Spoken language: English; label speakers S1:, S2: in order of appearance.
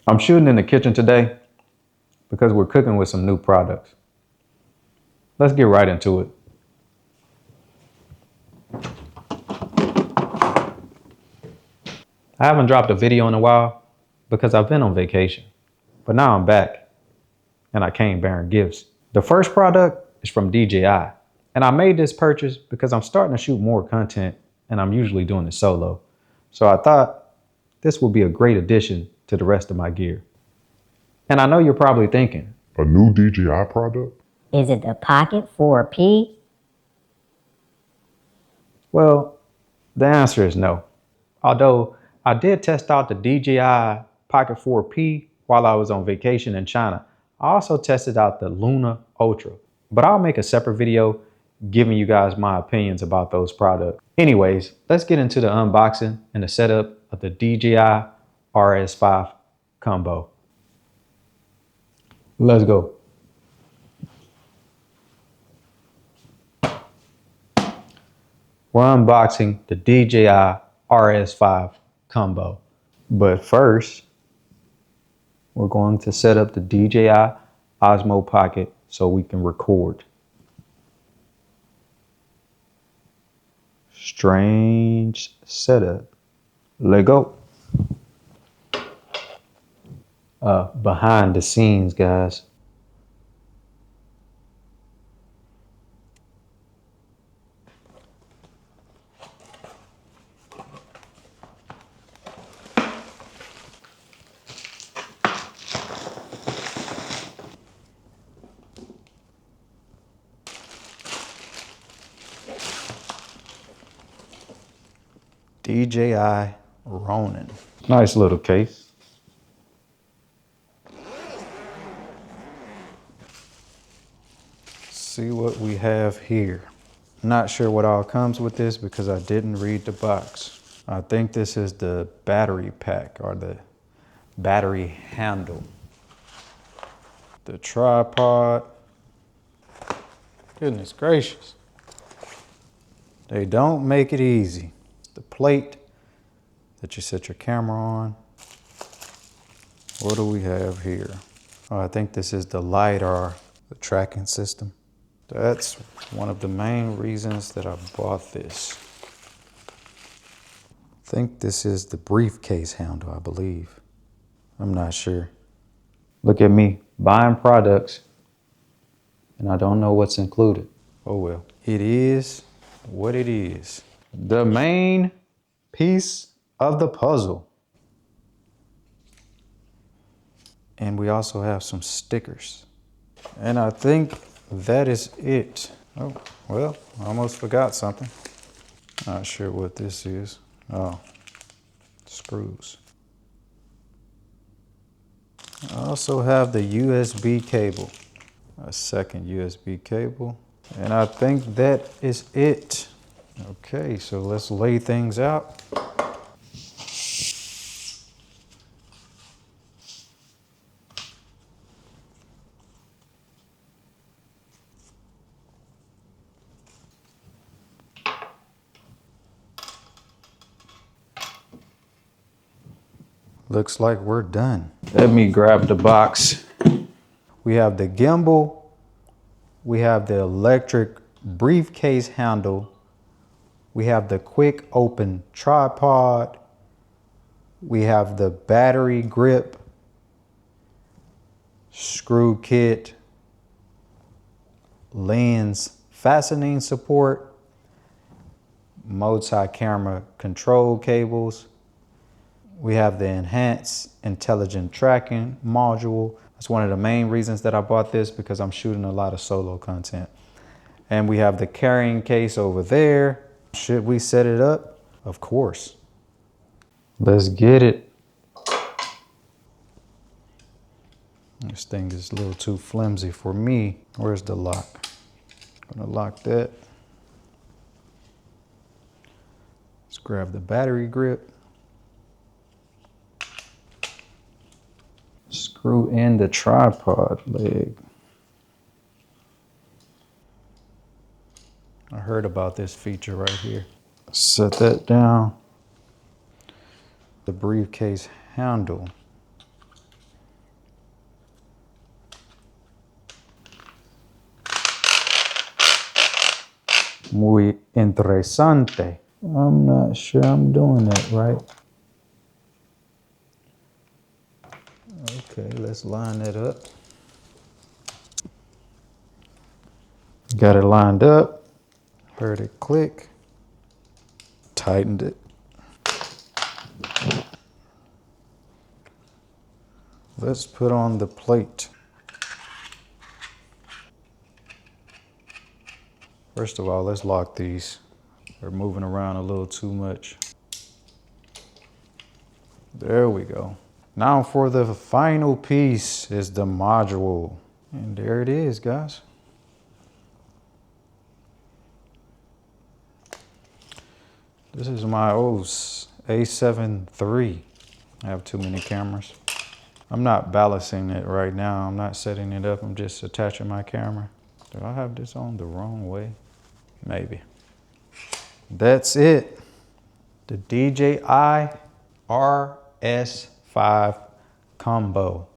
S1: I'm shooting in the kitchen today because we're cooking with some new products. Let's get right into it. I haven't dropped a video in a while because I've been on vacation, but now I'm back and I came bearing gifts. The first product is from DJI, and I made this purchase because I'm starting to shoot more content and I'm usually doing it solo. So I thought this would be a great addition to the rest of my gear. And I know you're probably thinking,
S2: a new DJI product?
S3: Is it the Pocket 4P?
S1: well, the answer is no. Although I did test out the DJI Pocket 4P while I was on vacation in China. I also tested out the Luna Ultra, but I'll make a separate video giving you guys my opinions about those products. Anyways, let's get into the unboxing and the setup of the DJI RS5 Combo. Let's go. We're unboxing the DJI RS5 Combo. But first, we're going to set up the DJI Osmo Pocket so we can record. Strange setup. Let go. Behind the scenes, guys. DJI Ronin. Nice little case. See what we have here. Not sure what all comes with this because I didn't read the box. I think this is the battery pack or the battery handle. The tripod. Goodness gracious. They don't make it easy. The plate that you set your camera on. What do we have here? Oh, I think this is the LiDAR, the tracking system. That's one of the main reasons that I bought this. I think this is the briefcase handle, I believe. I'm not sure. Look at me buying products and I don't know what's included. Oh well. It is what it is. The main piece of the puzzle. And we also have some stickers. And I think that is it. Oh, well, I almost forgot something. Not sure what this is. Oh, screws. I also have the USB cable. A second USB cable. And I think that is it. Okay, so let's lay things out. Looks like we're done. Let me grab the box. We have the gimbal. We have the electric briefcase handle. We have the quick open tripod. We have the battery grip, screw kit, lens fastening support, multi-camera control cables. We have the enhanced intelligent tracking module. That's one of the main reasons that I bought this because I'm shooting a lot of solo content. And we have the carrying case over there. Should we set it up? Of course. Let's get it. This thing is a little too flimsy for me. Where's the lock? I'm gonna lock that. Let's grab the battery grip. Screw in the tripod leg. I heard about this feature right here. Set that down. The briefcase handle. muy interesante. I'm not sure I'm doing that right. Okay, let's line that up. Got it lined up. Heard it click. Tightened it. Let's put on the plate. First of all, let's lock these. They're moving around a little too much. There we go. Now for the final piece is the module. And there it is, guys. This is my old A7 III. I have too many cameras. I'm not balancing it right now. I'm not setting it up. I'm just attaching my camera. Do I have this on the wrong way? Maybe. That's it. The DJI RS5 Combo.